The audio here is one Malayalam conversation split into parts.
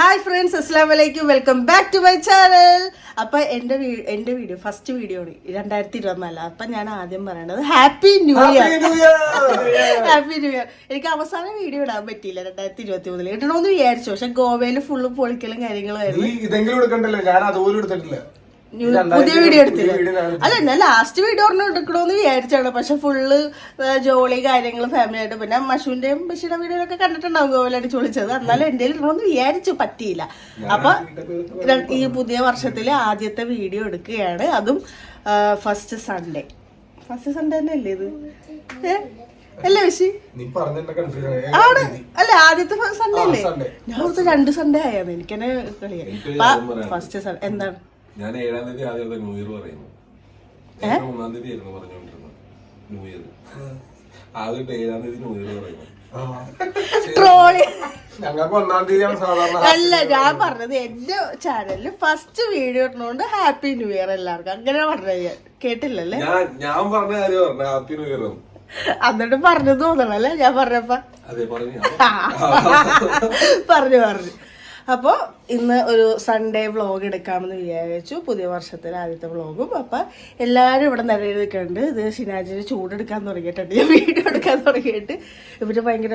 ഹായ് ഫ്രണ്ട്സ്, അസ്സലാമു അലൈക്കും. Welcome back to my channel. അപ്പൊ എന്റെ വീഡിയോ ഫസ്റ്റ് വീഡിയോ ആണ് 2024. അപ്പൊ ഞാൻ ആദ്യം പറയണത് happy new year. Happy new year. എനിക്ക് അവസാന വീഡിയോ ഇടാൻ പറ്റിയില്ല 2023 ഇടണമെന്ന് വിചാരിച്ചു. പക്ഷെ ഗോവയില് ഫുള്ള് പൊളിക്കലും കാര്യങ്ങളും ആയിരുന്നു. പുതിയ വീഡിയോ എടുത്തില്ല. അല്ല, ഞാൻ ലാസ്റ്റ് വീഡിയോ ഒരെണ്ണം എടുക്കണമെന്ന് വിചാരിച്ചാണ്. പക്ഷെ ഫുള്ള് ജോളി കാര്യങ്ങൾ ഫാമിലി ആയിട്ട്, പിന്നെ മഷുവിന്റെയും ബഷീയുടെ വീഡിയോ ഒക്കെ കണ്ടിട്ടുണ്ടാവും ഗോവയിൽ അടിച്ചു വിളിച്ചത്. എന്നാലും എന്റെ ഇടണമെന്ന് വിചാരിച്ചു, പറ്റിയില്ല. അപ്പൊ ഈ പുതിയ വർഷത്തില് ആദ്യത്തെ വീഡിയോ എടുക്കുകയാണ്. അതും ഫസ്റ്റ് സൺഡേ തന്നെ അല്ലേ ഇത്? അല്ലേ ബഷി? ആണ് അല്ല, ആദ്യത്തെ സൺഡേ അല്ലേ? ഞാൻ ഓർത്ത് 2 സൺഡേ ആയത്. എനിക്കെന്നെ കളിയായി. ഫസ്റ്റ് സൺഡേ എന്താണ്? ഞാൻ 7-ാം തീയതി ആദ്യത്തെ ന്യൂ ഇയർ പറയുന്നു. 3-ാം തീയതി ആയിരുന്നു പറഞ്ഞോണ്ടിരുന്നത് ന്യൂ ഇയർ. ആദ്യത്തെ 7-ാം തീയതി ന്യൂ ഇയർ പറയുന്നു. അല്ല, ഞാൻ പറഞ്ഞത് എന്റെ ചാനലില് ഫസ്റ്റ് വീഡിയോ ഇടുന്നോണ്ട് ഹാപ്പി ന്യൂ ഇയർ എല്ലാവർക്കും. അങ്ങനെ പറഞ്ഞത് കേട്ടില്ലല്ലേ? ഞാൻ പറഞ്ഞ കാര്യം പറഞ്ഞ ഹാപ്പി ന്യൂ ഇയർ എന്നിട്ട് പറഞ്ഞു തോന്നണല്ലേ ഞാൻ പറഞ്ഞപ്പ? അതെ പറഞ്ഞു. അപ്പൊ ഇന്ന് ഒരു സൺഡേ വ്ളോഗ് എടുക്കാമെന്ന് വിചാരിച്ചു. പുതിയ വർഷത്തിലെ ആദ്യത്തെ വ്ളോഗും. അപ്പൊ എല്ലാരും ഇവിടെ നിലയിൽ നിൽക്കുന്നുണ്ട്. ഇത് ഷിനാജിന് ചൂടെടുക്കാൻ തുടങ്ങിയിട്ടുണ്ട്, വീഡിയോ എടുക്കാൻ തുടങ്ങിയിട്ട്. ഇവര് ഭയങ്കര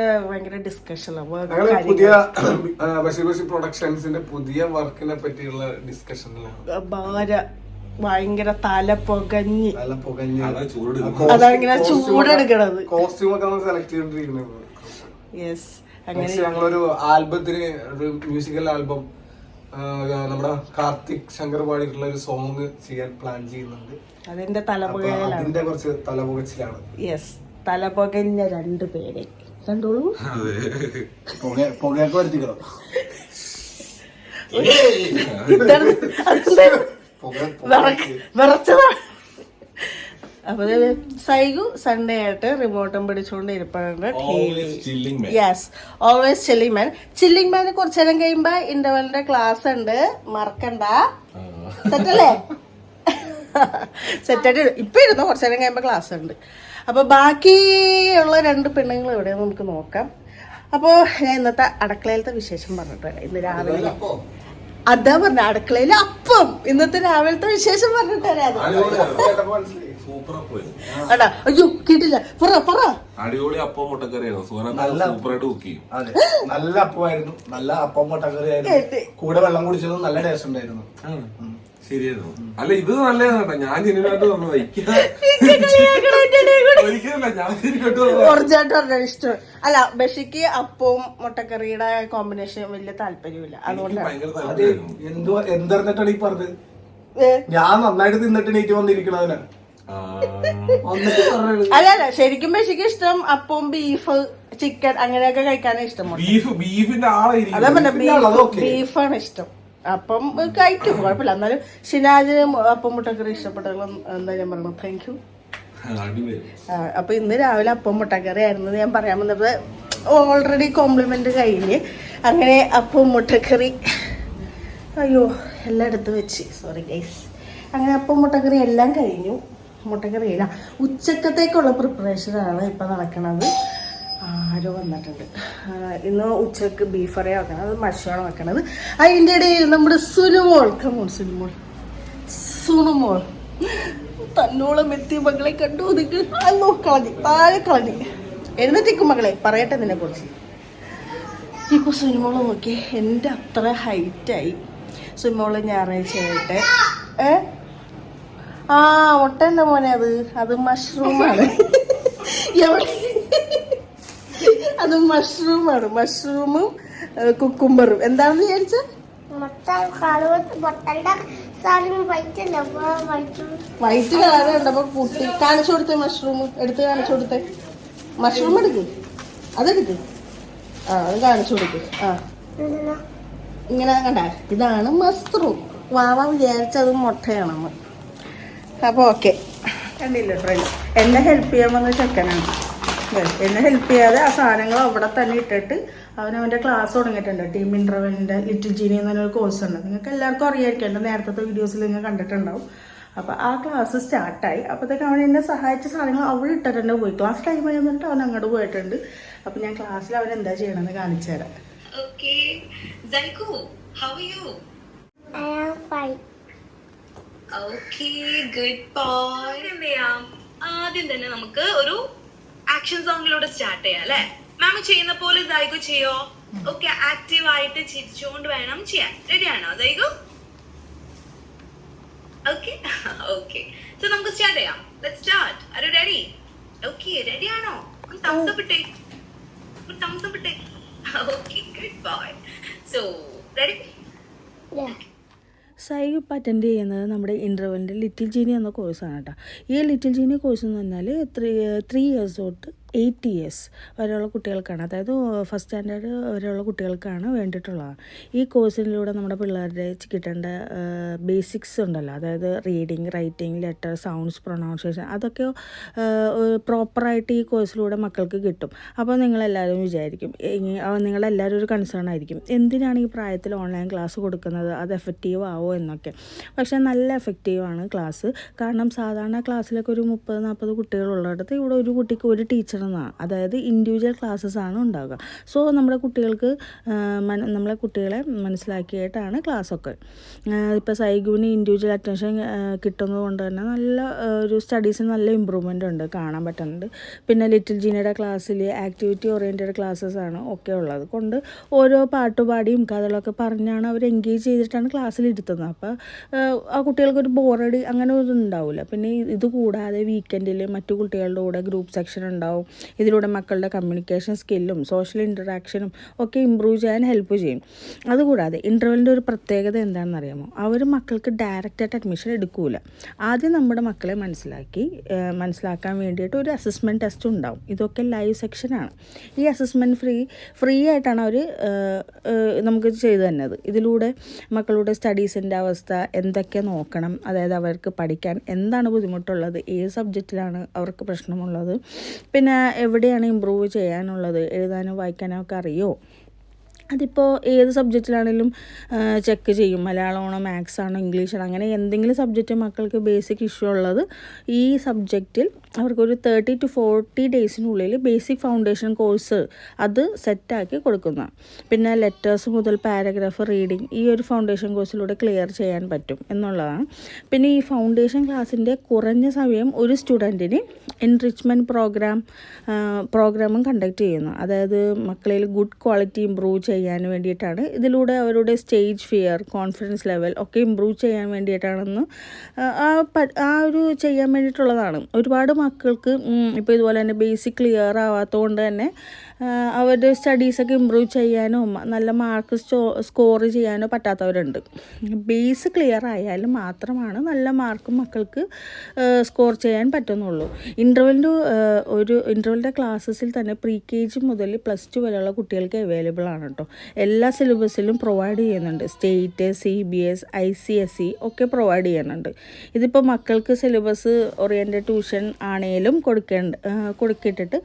ഡിസ്കഷനാണ്. പുതിയ പ്രൊഡക്ഷൻസിന്റെ പുതിയ വർക്കിനെ പറ്റിയുള്ള ഡിസ്കഷനിലാണ്. ഭയങ്കര തല പൊകഞ്ഞ് അതാണ് ഇങ്ങനെ ചൂടെടുക്കണത്. കോസ്റ്റ്യൂം ഒക്കെ സെലക്ട് ചെയ്തോണ്ടിരിക്കുന്നത്. യെസ്. ഞങ്ങളൊരു ആൽബത്തിന്, ഒരു മ്യൂസിക്കൽ ആൽബം നമ്മുടെ കാർത്തിക് ശങ്കർ പാടിയിട്ടുള്ള ഒരു സോങ് ചെയ്യാൻ പ്ലാൻ ചെയ്യുന്നുണ്ട്. അതിന്റെ കുറച്ച് തലപുകച്ചിലാണ്. യെസ്, തലപുകഞ്ഞ 2 പേരെ കണ്ടോളൂ. പുകയൊക്കെ വരുത്തിക്കണം. അപ്പൊ സൈഗു സൺഡേ ആയിട്ട് റിമോട്ടും പിടിച്ചുകൊണ്ട് ഇരിപ്പുണ്ട്. യെസ്, ഓൾവേസ് ചില്ലിംഗ് മാൻ. ചില്ലിംഗ് മാന് കുറച്ചു നേരം കഴിയുമ്പോ ഇന്റർവെലിന്റെ ക്ലാസ് ഉണ്ട്, മറക്കണ്ട. സെറ്റല്ലേ? സെറ്റായിട്ട് ഇപ്പൊ ഇരുന്നോ, കുറച്ചു നേരം കഴിയുമ്പോ ക്ലാസ് ഉണ്ട്. അപ്പൊ ബാക്കിയുള്ള 2 പെണ്ണുങ്ങൾ എവിടെ നമുക്ക് നോക്കാം. അപ്പൊ ഞാൻ ഇന്നത്തെ അടുക്കളയിലത്തെ വിശേഷം പറഞ്ഞിട്ട് ഇന്ന് രാവിലെ അതാ പറഞ്ഞ അടുക്കളയില് അപ്പം. ഇന്നത്തെ രാവിലത്തെ വിശേഷം പറഞ്ഞിട്ട് അയ്യോ കേട്ടില്ല, പറ. അടിപൊളി അപ്പം മുട്ടക്കറിയായിരുന്നു. സൂപ്പറായിട്ട് കുക്ക് ചെയ്യും. നല്ല അപ്പമായിരുന്നു, നല്ല അപ്പം മുട്ടക്കറി ആയിരുന്നു. കൂടെ വെള്ളം കുടിച്ചതും നല്ല ടേസ്റ്റ് ഉണ്ടായിരുന്നു. ശരിയായിരുന്നു. അല്ല, ഇത് നല്ലതാണ് കേട്ടോ. ഞാൻ ജനുവായിട്ട് പറഞ്ഞു ഇഷ്ടം. അല്ല, ബഷിക്ക് അപ്പവും മുട്ടക്കറിയുടെ കോമ്പിനേഷൻ വലിയ താല്പര്യമില്ല. അതുകൊണ്ടാണ് എന്തറിഞ്ഞിട്ടാണ് ഈ പറഞ്ഞത്. ഞാൻ നന്നായിട്ട് തിന്നിട്ട് നീറ്റ് വന്നിരിക്കണവനാ. അല്ല, ശരിക്കും ബഷിക്ക് ഇഷ്ടം അപ്പവും ബീഫ്, ചിക്കൻ അങ്ങനെയൊക്കെ കഴിക്കാനാണ് ഇഷ്ടം. ബീഫിന്റെ ആളായിരിക്കും. അതാ പറഞ്ഞ ബീഫാണ് ഇഷ്ടം. അപ്പം കഴിക്കും, കുഴപ്പമില്ല. എന്നാലും ഷിനാജിന് അപ്പം മുട്ടക്കറി ഇഷ്ടപ്പെട്ടത് എന്താ ഞാൻ പറഞ്ഞു. Thank you. അപ്പൊ ഇന്ന് രാവിലെ അപ്പം മുട്ടക്കറി ആയിരുന്നു ഞാൻ പറയാൻ വന്നത്. ഓൾറെഡി കോംപ്ലിമെന്റ് കഴിഞ്ഞ് അങ്ങനെ അപ്പം മുട്ടക്കറി, അയ്യോ എല്ലാം എടുത്ത് വെച്ച്, സോറി ഗൈസ്. അങ്ങനെ അപ്പം മുട്ടക്കറി എല്ലാം കഴിഞ്ഞു. മുട്ടക്കറി ഇല്ല, ഉച്ചക്കത്തേക്കുള്ള പ്രിപ്പറേഷനാണ് ഇപ്പൊ നടക്കണത്. ആരോ വന്നിട്ടുണ്ട്. ഇന്ന് ഉച്ചക്ക് ബീഫ് ഫ്രൈ വെക്കണം, അത് മഷാണ് വെക്കണത്. അതിൻ്റെ ഇടയിൽ നമ്മുടെ സുനുമോൾ തന്നോളം എത്തിയ മകളെ കണ്ടു. അല്ലോ കളഞ്ഞ് താഴെ കളഞ്ഞ് എഴുന്നേറ്റിക്കും മകളെ, പറയട്ടെ നിന്നെ കുറിച്ച്. ഇപ്പൊ സുനുമോള് നോക്കി എൻ്റെ അത്ര ഹൈറ്റായി. സുനുമോള് ഞായറാഴ്ചയായിട്ട് മുട്ടൻ്റെ മോനെ അത് മഷ്റൂമാണ്. അത് മഷ്റൂമാണ്. മഷ്റൂമും കുക്കുംബറും. എന്താണെന്ന് വിചാരിച്ച വൈറ്റ് കളർ കണ്ടപ്പോ കുട്ടി കാണിച്ചു കൊടുത്തേ. മഷ്റൂം എടുത്ത് കാണിച്ചു കൊടുത്തേ. മഷ്റൂം എടുക്ക്, അതെടുക്ക്. അത് കാണിച്ചു കൊടുക്ക്. ഇങ്ങനെ കണ്ട, ഇതാണ് മഷ്റൂം. വാവ വിചാരിച്ചത് മുട്ടയാണെന്ന്. അപ്പൊ ഓക്കെ, കണ്ടില്ല ഫ്രണ്ട്സ്, എന്നെ ഹെൽപ്പ് ചെയ്യാൻ വന്ന ചെക്കനാണ്. എന്നെ ഹെൽപ്പ് ചെയ്യാതെ ആ സാധനങ്ങൾ അവിടെ തന്നെ ഇട്ടിട്ട് അവനവൻ്റെ ക്ലാസ് തുടങ്ങിയിട്ടുണ്ട്. ടീം ഇൻ്റർവെല്ലിൻ്റെ ലിറ്റിൽ ജീനി എന്നൊരു കോഴ്സ് ഉണ്ട്. നിങ്ങൾക്ക് എല്ലാവർക്കും അറിയാമായിരിക്കും, എൻ്റെ നേരത്തെ വീഡിയോസിൽ നിങ്ങൾ കണ്ടിട്ടുണ്ടാവും. അപ്പോൾ ആ ക്ലാസ് സ്റ്റാർട്ടായി. അപ്പോഴത്തേക്ക് അവൻ എന്നെ സഹായിച്ച സാധനങ്ങൾ അവിടെ ഇട്ടിട്ട് പോയി. ക്ലാസ് ടൈം ആയി വന്നിട്ട് അവൻ അങ്ങോട്ട് പോയിട്ടുണ്ട്. അപ്പോൾ ഞാൻ ക്ലാസ്സിൽ അവൻ എന്താ ചെയ്യണമെന്ന് കാണിച്ചു തരാം. Okay. Zaiku, how are you? I am fine. Okay, good boy. എന്ത് ചെയ്യാം? ആദ്യം തന്നെ നമുക്ക് ഒരു ആക്ഷൻ സോങ്ങിലൂടെ സ്റ്റാർട്ട് ചെയ്യാം അല്ലെ? മാം ചെയ്യുന്ന പോലെ ദൈകു ചെയ്യോ? ഓക്കെ, ആക്റ്റീവ് ആയിട്ട് ചിരിച്ചുകൊണ്ട് വേണം ചെയ്യാൻ. റെഡി ആണോ ദൈകു? ഓക്കെ ഓക്കെ, സോ നമുക്ക് സ്റ്റാർട്ട് ചെയ്യാം. Let's start. Are you ready? Okay, ready ആണോ? ഒരു thumbs up ഇട്ടേ. ഒരു thumbs up ഇട്ടേ. Okay, good boy. So ready? Yeah. സൈ ഇപ്പം അറ്റൻഡ് ചെയ്യുന്നത് നമ്മുടെ ഇൻ്റർവെല്ലിൻ്റെ ലിറ്റിൽ ജീനി എന്ന കോഴ്സാണ് കേട്ടോ. ഈ ലിറ്റിൽ ജീനി കോഴ്സ് എന്ന് പറഞ്ഞാൽ 3 years തൊട്ട് 8 years വരെയുള്ള കുട്ടികൾക്കാണ്, അതായത് ഫസ്റ്റ് സ്റ്റാൻഡേർഡ് വരെയുള്ള കുട്ടികൾക്കാണ് വേണ്ടിയിട്ടുള്ളതാണ്. ഈ കോഴ്സിലൂടെ നമ്മുടെ പിള്ളേരുടെ കിട്ടേണ്ട ബേസിക്സ് ഉണ്ടല്ലോ, അതായത് reading, writing, letter, sounds, pronunciation, അതൊക്കെ പ്രോപ്പറായിട്ട് ഈ കോഴ്സിലൂടെ മക്കൾക്ക് കിട്ടും. അപ്പോൾ നിങ്ങളെല്ലാവരും വിചാരിക്കും, നിങ്ങളെല്ലാവരും ഒരു കൺസേൺ ആയിരിക്കും, എന്തിനാണ് ഈ പ്രായത്തിൽ ഓൺലൈൻ ക്ലാസ് കൊടുക്കുന്നത്, അത് എഫക്റ്റീവ് ആവോ എന്നൊക്കെ. പക്ഷേ നല്ല എഫക്റ്റീവാണ് ക്ലാസ്. കാരണം സാധാരണ ക്ലാസ്സിലൊക്കെ ഒരു 30-40 കുട്ടികളുള്ളിടത്ത് ഇവിടെ ഒരു കുട്ടിക്ക് ഒരു ടീച്ചർ എന്നാണ്, അതായത് ഇൻഡിവിജ്വൽ ക്ലാസ്സസ് ആണ് ഉണ്ടാകുക. സോ നമ്മുടെ കുട്ടികളെ മനസ്സിലാക്കിയിട്ടാണ് ക്ലാസ്സൊക്കെ. ഇപ്പോൾ സൈഗുവിന് ഇൻഡിവിജ്വൽ അറ്റൻഷൻ കിട്ടുന്നത് കൊണ്ട് തന്നെ നല്ല ഒരു സ്റ്റഡീസിന് നല്ല ഇമ്പ്രൂവ്മെൻ്റ് ഉണ്ട്, കാണാൻ പറ്റുന്നുണ്ട്. പിന്നെ ലിറ്റിൽ ജീനയുടെ ക്ലാസ്സിൽ ആക്ടിവിറ്റി ഓറിയൻറ്റഡ് ക്ലാസ്സസ് ആണ് ഒക്കെ ഉള്ളത് കൊണ്ട് ഓരോ പാട്ടുപാടിയും കഥകളൊക്കെ പറഞ്ഞാണ് അവർ എൻഗേജ് ചെയ്തിട്ടാണ് ക്ലാസ്സിൽ ഇരുത്തുന്നത്. അപ്പോൾ ആ കുട്ടികൾക്കൊരു ബോറടി അങ്ങനെ ഒന്നും ഉണ്ടാവില്ല. പിന്നെ ഇത് കൂടാതെ വീക്കെൻഡിൽ മറ്റു കുട്ടികളുടെ കൂടെ ഗ്രൂപ്പ് സെക്ഷൻ ഉണ്ടാവും. ഇതിലൂടെ മക്കളുടെ കമ്മ്യൂണിക്കേഷൻ സ്കില്ലും സോഷ്യൽ ഇൻറ്ററാക്ഷനും ഒക്കെ ഇമ്പ്രൂവ് ചെയ്യാൻ ഹെൽപ്പ് ചെയ്യും. അതുകൂടാതെ ഇൻ്റർവെല്ലിൻ്റെ ഒരു പ്രത്യേകത എന്താണെന്ന് അറിയാമോ? അവർ മക്കൾക്ക് ഡയറക്റ്റായിട്ട് അഡ്മിഷൻ എടുക്കില്ല. ആദ്യം നമ്മുടെ മക്കളെ മനസ്സിലാക്കാൻ വേണ്ടിയിട്ട് ഒരു അസസ്മെൻറ്റ് ടെസ്റ്റ് ഉണ്ടാവും. ഇതൊക്കെ ലൈവ് സെക്ഷനാണ്. ഈ അസസ്മെൻറ്റ് ഫ്രീ ആയിട്ടാണ് അവർ നമുക്ക് ചെയ്തു തന്നത്. ഇതിലൂടെ മക്കളുടെ സ്റ്റഡീസിൻ്റെ അവസ്ഥ എന്തൊക്കെ നോക്കണം, അതായത് അവർക്ക് പഠിക്കാൻ എന്താണ് ബുദ്ധിമുട്ടുള്ളത്, ഏത് സബ്ജക്റ്റിലാണ് അവർക്ക് പ്രശ്നമുള്ളത്, പിന്നെ എവിടെയാണ് ഇമ്പ്രൂവ് ചെയ്യാനുള്ളത്, എഴുതാനും വായിക്കാനും ഒക്കെ അറിയോ, അതിപ്പോൾ ഏത് സബ്ജക്റ്റിലാണെങ്കിലും ചെക്ക് ചെയ്യും. മലയാളമാണോ, മാത്സ് ആണോ, ഇംഗ്ലീഷാണോ, അങ്ങനെ എന്തെങ്കിലും സബ്ജക്റ്റ് മക്കൾക്ക് ബേസിക് ഇഷ്യൂ ഉള്ളത് ഈ സബ്ജക്റ്റിൽ അവർക്കൊരു 30 to 40 ഡേയ്സിനുള്ളിൽ ബേസിക് ഫൗണ്ടേഷൻ കോഴ്സ് അത് സെറ്റാക്കി കൊടുക്കുന്നതാണ്. പിന്നെ ലെറ്റേഴ്സ് മുതൽ പാരഗ്രാഫ്, റീഡിങ് ഈ ഒരു ഫൗണ്ടേഷൻ കോഴ്സിലൂടെ ക്ലിയർ ചെയ്യാൻ പറ്റും എന്നുള്ളതാണ്. പിന്നെ ഈ ഫൗണ്ടേഷൻ ക്ലാസ്സിൻ്റെ കുറഞ്ഞ സമയം ഒരു സ്റ്റുഡൻറ്റിന് എൻറിച്ച്മെൻറ്റ് പ്രോഗ്രാമും കണ്ടക്ട് ചെയ്യുന്നു. അതായത് മക്കളിൽ ഗുഡ് ക്വാളിറ്റി ഇമ്പ്രൂവ് ചെയ്യാൻ വേണ്ടിയിട്ടാണ്. ഇതിലൂടെ അവരുടെ സ്റ്റേജ് ഫിയർ, കോൺഫിഡൻസ് ലെവൽ ഒക്കെ ഇമ്പ്രൂവ് ചെയ്യാൻ വേണ്ടിയിട്ടാണെന്ന് ചെയ്യാൻ വേണ്ടിയിട്ടുള്ളതാണ്. ഒരുപാട് മക്കൾക്ക് ഇപ്പോൾ ഇതുപോലെ തന്നെ ബേസിക് ക്ലിയർ ആവാത്തതുകൊണ്ട് തന്നെ അവരുടെ സ്റ്റഡീസൊക്കെ ഇമ്പ്രൂവ് ചെയ്യാനോ നല്ല മാർക്ക് സ്കോർ ചെയ്യാനോ പറ്റാത്തവരുണ്ട്. ബേസ് ക്ലിയർ ആയാലും മാത്രമാണ് നല്ല മാർക്ക് മക്കൾക്ക് സ്കോർ ചെയ്യാൻ പറ്റുന്നുള്ളൂ. ഇൻ്റർവെല്ലിൻ്റെ ക്ലാസ്സസിൽ തന്നെ pre-KG മുതൽ +2 വരെയുള്ള കുട്ടികൾക്ക് അവൈലബിൾ ആണ് കേട്ടോ. എല്ലാ സിലബസിലും പ്രൊവൈഡ് ചെയ്യുന്നുണ്ട്. സ്റ്റേറ്റ്, CBS, ICSE ഒക്കെ പ്രൊവൈഡ് ചെയ്യുന്നുണ്ട്. ഇതിപ്പോൾ മക്കൾക്ക് സിലബസ് ഓറിയൻറ്റഡ് ട്യൂഷൻ ആണേലും കൊടുക്കിട്ടിട്ട്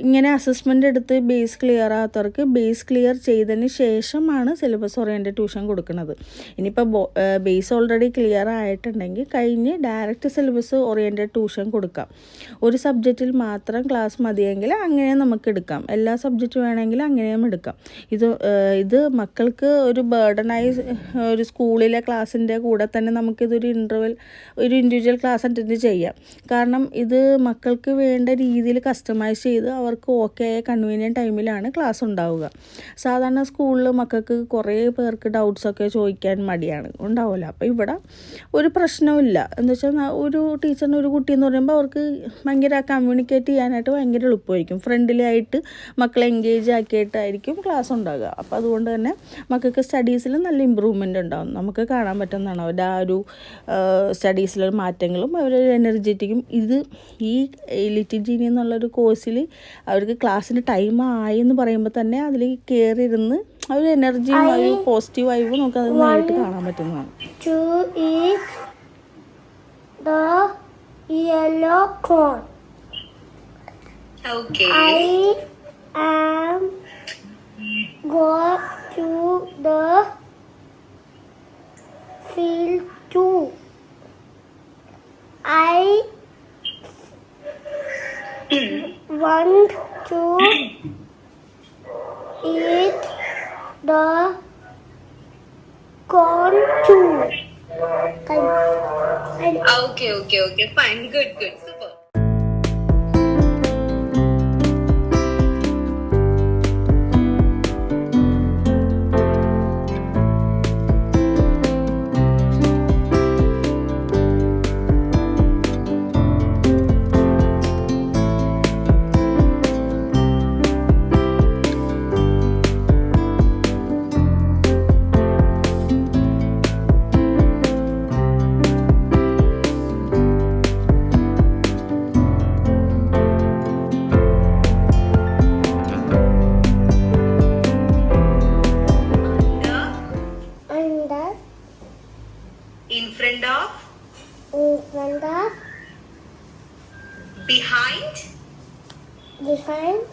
ഇങ്ങനെ അസസ്മെൻ്റ് എടുത്ത് ബേസ് ക്ലിയർ ആകാത്തവർക്ക് ബേസ് ക്ലിയർ ചെയ്തതിന് ശേഷമാണ് സിലബസ് ഓറിയൻറ്റഡ് ട്യൂഷൻ കൊടുക്കുന്നത്. ഇനിയിപ്പോൾ ബേസ് ഓൾറെഡി ക്ലിയർ ആയിട്ടുണ്ടെങ്കിൽ കഴിഞ്ഞ് ഡയറക്റ്റ് സിലബസ് ഓറിയൻറ്റഡ് ട്യൂഷൻ കൊടുക്കാം. ഒരു സബ്ജക്റ്റിൽ മാത്രം ക്ലാസ് മതിയെങ്കിൽ അങ്ങനെ നമുക്ക് എടുക്കാം. എല്ലാ സബ്ജക്റ്റ് വേണമെങ്കിൽ അങ്ങനെയും എടുക്കാം. ഇത് മക്കൾക്ക് ഒരു ബേർഡനായി ഒരു സ്കൂളിലെ ക്ലാസ്സിൻ്റെ കൂടെ തന്നെ നമുക്കിതൊരു ഇൻഡിവിജ്വൽ ക്ലാസ് അറ്റൻഡ് ചെയ്യാം. കാരണം ഇത് മക്കൾക്ക് വേണ്ട രീതിയിൽ കസ്റ്റമൈസ് ചെയ്ത് അവർക്ക് ഓക്കെ ആയ കൺവീനിയൻറ്റ് ടൈമിലാണ് ക്ലാസ് ഉണ്ടാവുക. സാധാരണ സ്കൂളിൽ മക്കൾക്ക് കുറേ പേർക്ക് ഡൗട്ട്സൊക്കെ ചോദിക്കാൻ ഉണ്ടാവില്ല. അപ്പോൾ ഇവിടെ ഒരു പ്രശ്നമില്ല. എന്ന് വെച്ചാൽ ഒരു ടീച്ചറിന് ഒരു കുട്ടി എന്ന് പറയുമ്പോൾ അവർക്ക് ഭയങ്കര കമ്മ്യൂണിക്കേറ്റ് ചെയ്യാനായിട്ട് ഭയങ്കര എളുപ്പമായിരിക്കും. ഫ്രണ്ട്ലി ആയിട്ട് മക്കളെ എൻഗേജ് ആക്കിയിട്ടായിരിക്കും ക്ലാസ് ഉണ്ടാകുക. അപ്പോൾ അതുകൊണ്ട് തന്നെ മക്കൾക്ക് സ്റ്റഡീസിൽ നല്ല ഇമ്പ്രൂവ്മെൻ്റ് ഉണ്ടാകും. നമുക്ക് കാണാൻ പറ്റുന്നതാണ് അവരുടെ ആ ഒരു സ്റ്റഡീസിലെ മാറ്റങ്ങളും അവരുടെ എനർജറ്റിക്കും. ഈ ലിറ്റിൽ ജീനി എന്നുള്ളൊരു കോഴ്സിൽ അവർക്ക് ക്ലാസ്സിന് ടൈം ആയി എന്ന് പറയുമ്പോൾ തന്നെ അതിൽ കയറിയിരുന്ന് ആ ഒരു എനർജിയും ഒരു പോസിറ്റീവ് വൈബും നമുക്ക് അത് നേരിട്ട് കാണാൻ പറ്റുന്നതാണ്. To eat the yellow corn. Okay. I am going to the field too. I want to eat the corn too. Okay. Fine. Good. Super. Under, In front of, in front of, behind, behind,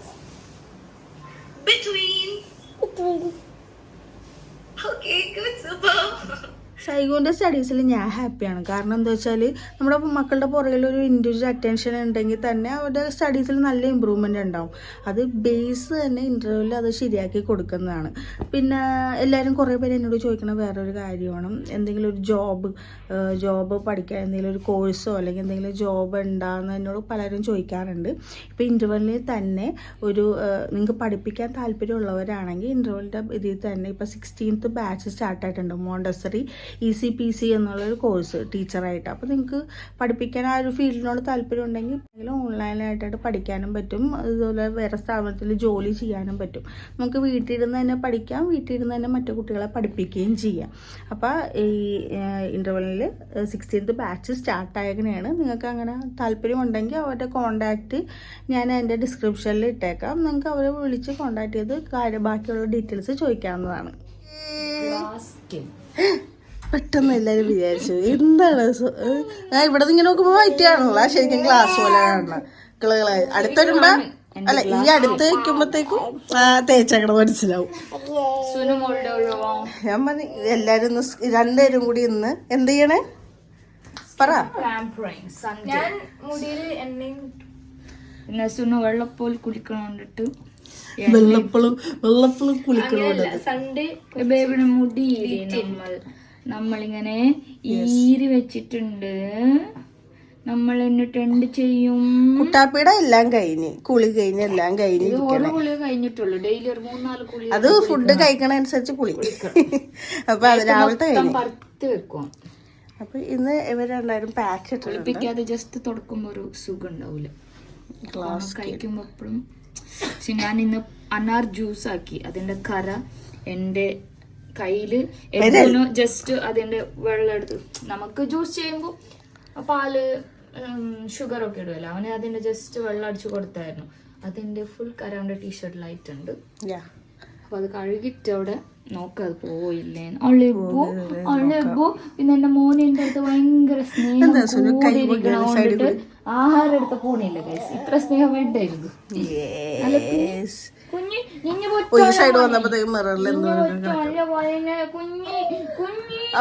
between. between. Okay, good, super. സൈഗോന്റെ സ്റ്റഡീസിൽ ഞാൻ ഹാപ്പിയാണ്. കാരണം എന്താ വെച്ചാൽ നമ്മുടെ മക്കളുടെ പുറകിൽ ഒരു ഇൻഡിവിജ്വൽ അറ്റൻഷൻ ഉണ്ടെങ്കിൽ തന്നെ അവരുടെ സ്റ്റഡീസിൽ നല്ല ഇമ്പ്രൂവ്മെൻ്റ് ഉണ്ടാവും. അത് ബേസ് തന്നെ ഇൻ്റർവ്യൂവിൽ അത് ശരിയാക്കി കൊടുക്കുന്നതാണ്. പിന്നെ എല്ലാവരും കുറേ പേര് എന്നോട് ചോദിക്കണ വേറൊരു കാര്യമാണ്, എന്തെങ്കിലും ഒരു ജോബ് പഠിക്കാൻ എന്തെങ്കിലും ഒരു കോഴ്സോ അല്ലെങ്കിൽ എന്തെങ്കിലും ജോബ് ഉണ്ടാകുന്ന എന്നോട് പലരും ചോദിക്കാറുണ്ട്. ഇപ്പോൾ ഇൻ്റർവ്യൂവിൽ തന്നെ ഒരു നിങ്ങൾക്ക് പഠിപ്പിക്കാൻ താല്പര്യമുള്ളവരാണെങ്കിൽ ഇൻ്റർവ്യൂവിൻ്റെ ഇതിൽ തന്നെ ഇപ്പോൾ 16th ബാച്ച് സ്റ്റാർട്ടായിട്ടുണ്ട്. മോണ്ടസറി ECPC എന്നുള്ളൊരു കോഴ്സ് ടീച്ചറായിട്ട്. അപ്പോൾ നിങ്ങൾക്ക് പഠിപ്പിക്കാൻ ആ ഒരു ഫീൽഡിനോട് താല്പര്യം ഉണ്ടെങ്കിൽ ഓൺലൈനായിട്ടായിട്ട് പഠിക്കാനും പറ്റും. അതുപോലെ വേറെ സ്ഥാപനത്തിൽ ജോലി ചെയ്യാനും പറ്റും. നമുക്ക് വീട്ടിലിരുന്ന് തന്നെ പഠിക്കാം, വീട്ടിലിരുന്ന് തന്നെ മറ്റു കുട്ടികളെ പഠിപ്പിക്കുകയും ചെയ്യാം. അപ്പോൾ ഈ ഇൻ്റർവെല്ലിൽ 16th ബാച്ച് സ്റ്റാർട്ടായതിനെയാണ്. നിങ്ങൾക്ക് അങ്ങനെ താല്പര്യമുണ്ടെങ്കിൽ അവരുടെ കോൺടാക്റ്റ് ഞാൻ എൻ്റെ ഡിസ്ക്രിപ്ഷനിൽ ഇട്ടേക്കാം. നിങ്ങൾക്ക് അവരെ വിളിച്ച് കോൺടാക്ട് ചെയ്ത് ബാക്കിയുള്ള ഡീറ്റെയിൽസ് ചോദിക്കാവുന്നതാണ്. പെട്ടെന്ന് എല്ലാവരും വിചാരിച്ചു എന്താണ് ഞാൻ ഇവിടെ നിന്ന് ഇങ്ങനെ നോക്കുമ്പോൾ വൈറ്റ് കാണുള്ള ശരിക്കും ഗ്ലാസ് പോലെ കാണണം. അടുത്ത് വരുമ്പോ അല്ല ഈ അടുത്ത് വെക്കുമ്പോഴത്തേക്കും തേച്ചക്കട മനസ്സിലാവും. ഞാൻ പറഞ്ഞു എല്ലാരും ഇന്ന് രണ്ടുപേരും കൂടി ഇന്ന് എന്ത് ചെയ്യണേ പറ. ഞാൻ മുടിയില് എണ്ണയും പിന്നെ സുനു വെള്ളപ്പോൽ കുളിക്കണോണ്ടിട്ട് വെള്ളപ്പളും കുളിക്കണോണ്ട് സൺഡേ ബേബിയുടെ മുടിയില്ലേ നമ്മളിങ്ങനെ ഈരി വെച്ചിട്ടുണ്ട്. നമ്മൾ എന്നിട്ട് എന്ത് ചെയ്യും? കുട്ടാപ്പിയുടെ എല്ലാം കഴിഞ്ഞ് കുളി കഴിഞ്ഞ് എല്ലാം കഴിഞ്ഞ് ഒരു കുളി കഴിഞ്ഞിട്ടുള്ളൂ. ഡെയിലി ഒരു 3-4 കുളി. അത് ഫുഡ് കഴിക്കണ അനുസരിച്ച് കുളി. അപ്പൊ അത് രാവിലത്തെ കഴിഞ്ഞ് പറുത്ത് വെക്കും. അപ്പൊ ഇന്ന് ഇവർ രണ്ടായിരം പാക്ക് കുളിപ്പിക്കാതെ ജസ്റ്റ് തുടക്കുമ്പോ ഒരു സുഖം ഉണ്ടാവൂല കഴിക്കുമ്പോ എപ്പോഴും. പക്ഷെ ഞാൻ ഇന്ന് അനാർ ജ്യൂസ് ആക്കി. അതിന്റെ കര എന്റെ കയ്യില് ജസ്റ്റ് അതിന്റെ വെള്ളം എടുത്ത് നമുക്ക് ജ്യൂസ് ചെയ്യുമ്പോ പാല് ഷുഗർ ഒക്കെ ഇടുമല്ലോ, അവന് അതിന്റെ ജസ്റ്റ് വെള്ളം അടിച്ചു കൊടുത്തായിരുന്നു. അതിന്റെ ഫുൾ കര അവന്റെ ടീഷർട്ടിലായിട്ടുണ്ട്. അപ്പൊ അത് കഴുകിട്ട് അവിടെ നോക്കത് പോയില്ലേ അള്ളെബു. പിന്നെ എന്റെ മോനെ എന്റെ അടുത്ത് ഭയങ്കര സ്നേഹം കൂടിയിരിക്കണോണ്ടിട്ട് ആഹാരം എടുത്ത പോണില്ല ഗൈസ്. ഇത്ര സ്നേഹം വേണ്ടായിരുന്നു.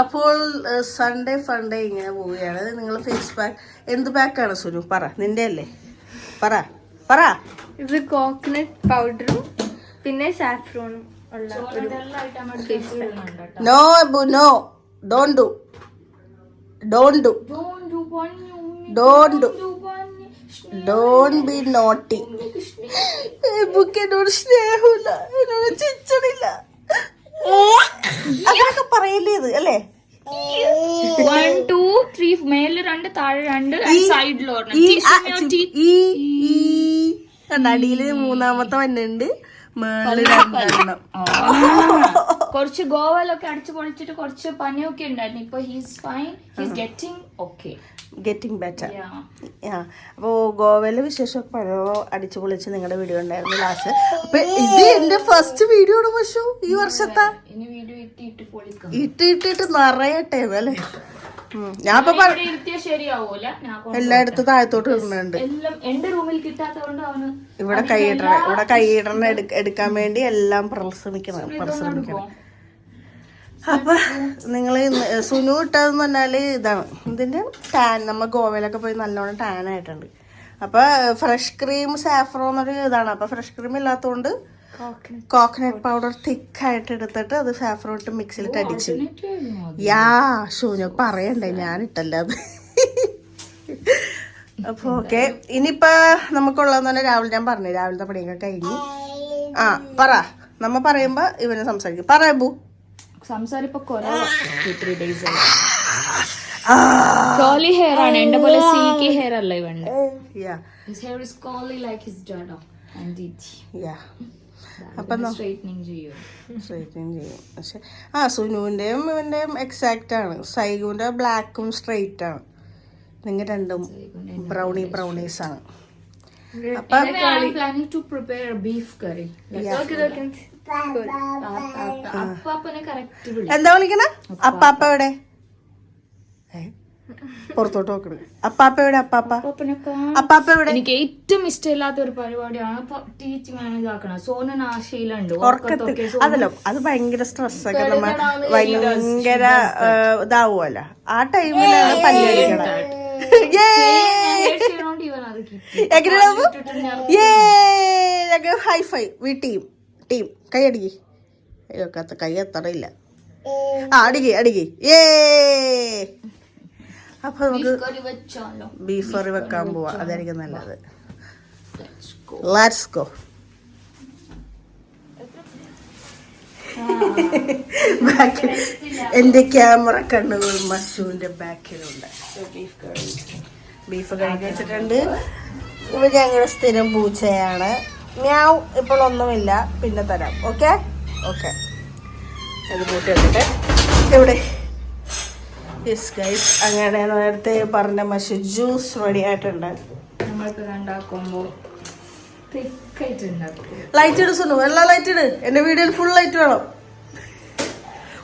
അപ്പോൾ സൺഡേ ഫൺഡേ ഇങ്ങനെ പോവുകയാണ്. നിങ്ങൾ ഫേസ് പാക്ക് എന്ത് പാക്കാണ് സുനു പറ, നിന്റെ അല്ലേ? പറ. ഇത് കോക്കനട്ട് പൗഡറും പിന്നെ സാഫ്രോണും ഉള്ള നോ ഡോണ്ട് ബി നോട്ടി. എന്നോട് സ്നേഹമില്ല, എന്നോട് ചിച്ചണില്ല, അങ്ങനൊക്കെ പറയില്ലേ ഇത് അല്ലേ? 1 2 3 മേലെ 2 താഴെ 2 സൈഡിലോ അടിയില് 3ാമത്തെ വന്നുണ്ട്, മേളിൽ 2 കുറച്ച് ഗോവയിലൊക്കെ അടിച്ചു പൊളിച്ചിട്ട് കുറച്ച് പനിയൊക്കെ ഉണ്ടായിരുന്നു. ഇപ്പൊ he's fine, he's getting better. അപ്പോൾ ഗോവയിലെ വിശേഷമൊക്കെ പഴമോ അടിച്ചു പൊളിച്ച് നിങ്ങളുടെ വീഡിയോ ഉണ്ടായിരുന്നു ലാസ്റ്റ്. അപ്പൊ ഇത് എന്റെ ഫസ്റ്റ് വീഡിയോ ആണ് പശു ഈ വർഷത്തെ. ഇട്ടിട്ട് നിറയട്ടെ അല്ലേ? ഞാൻ എല്ലായിടത്തും താഴത്തോട്ട് ഇടുന്നുണ്ട്. ഇവിടെ കൈയിടണ എടുക്കാൻ വേണ്ടി എല്ലാം പരിശ്രമിക്കണം. അപ്പൊ നിങ്ങൾ സുനു ഇട്ടതെന്ന് പറഞ്ഞാല് ഇതാണ്, ഇതിന്റെ ടാൻ. നമ്മ ഗോവയിലൊക്കെ പോയി നല്ലോണം ടാൻ ആയിട്ടുണ്ട്. അപ്പൊ ഫ്രഷ് ക്രീം സാഫ്രോന്നൊരു ഇതാണ്. അപ്പൊ ഫ്രഷ് ക്രീം ഇല്ലാത്തതുകൊണ്ട് കോക്കനട്ട് പൗഡർ തിക്കായിട്ട് എടുത്തിട്ട് അത് സാഫ്രോൺ ഇട്ട് മിക്സിലിട്ട് അടിച്ചു. യാ ഷൂന് പറയണ്ടേ, ഞാനിട്ടല്ല അത്. അപ്പൊ ഓക്കെ, ഇനിയിപ്പോ നമുക്കുള്ളതെന്ന് പറഞ്ഞാൽ രാവിലെ ഞാൻ പറഞ്ഞു, രാവിലത്തെ പണിയൊക്കെ കഴിഞ്ഞു. ആ പറ, നമ്മ പറയുമ്പോ ഇവനെ സംസാരിക്കും. പറയൂ സംസാരിപ്പോ curly hair ആണ്, എന്റെ പോലെ silky hair അല്ല ഇവന്റെ. His hair is curly like his dada and it. അപ്പൊ സ്ട്രൈറ്റനിങ് ചെയ്യും. പക്ഷെ സുനുവിന്റെയും ഇവന്റെയും എക്സാക്റ്റ് ആണ്. സൈഗുവിന്റെ ബ്ലാക്കും സ്ട്രെയിറ്റ് ആണ്. നിങ്ങൾ രണ്ടും ബ്രൗണീസ് ആണ്. അപ്പൊ planning to prepare a beef curry. അപ്പാപ്പനെ കറക്റ്റ് വിളി. എന്താ വിളിക്കണ? അപ്പാപ്പ എവിടെ? പുറത്തോട്ട് നോക്കണ. അപ്പാപ്പ എവിടെ? അപ്പാപ്പ എവിടെ? എനിക്ക് ഏറ്റവും ഇഷ്ടമില്ലാത്ത ഒരു പരിപാടിയാണ് ടീച്ചിങ് ആണ് ഇതാക്കണം. സോനൻ ആശയിലുണ്ട് അതല്ലോ, അത് ഭയങ്കര സ്ട്രെസ്സൊക്കെ നമ്മ ഭയങ്കര ഇതാവുമല്ലോ. ആ ടൈമിലാണ് പല്ലടിക്കണം. Hi-fi team കൈയടിക്ക്. കൈ എത്തറില്ല. അടിക്ക്. അപ്പൊ നമുക്ക് ബീഫ് കറി വെക്കാൻ പോവാ. അതായിരിക്കും നല്ലത്. Let's go. ബാക്കിൽ എന്റെ ക്യാമറ കണ്ണുകൾ മഷുവിന്റെ ബാക്കിലുണ്ട്. ബീഫ് കഴുകി വെച്ചിട്ടുണ്ട്. ഇവ ഞങ്ങളുടെ സ്ഥിരം പൂച്ചയാണ്. മ്യാവ് ഇപ്പോൾ ഒന്നുമില്ല, പിന്നെ തരാം. ഓക്കെ അത് കൂട്ടി വെക്കട്ടെ. ഇവിടെ അങ്ങനെ നേരത്തെ പറഞ്ഞ മഷി ജ്യൂസ് റെഡി ആയിട്ടുണ്ട്. ലൈറ്റ് ഇട് സുനു, എല്ലാ ലൈറ്റ് ഇട്. എന്റെ വീഡിയോയിൽ ഫുൾ ലൈറ്റ് വേണം.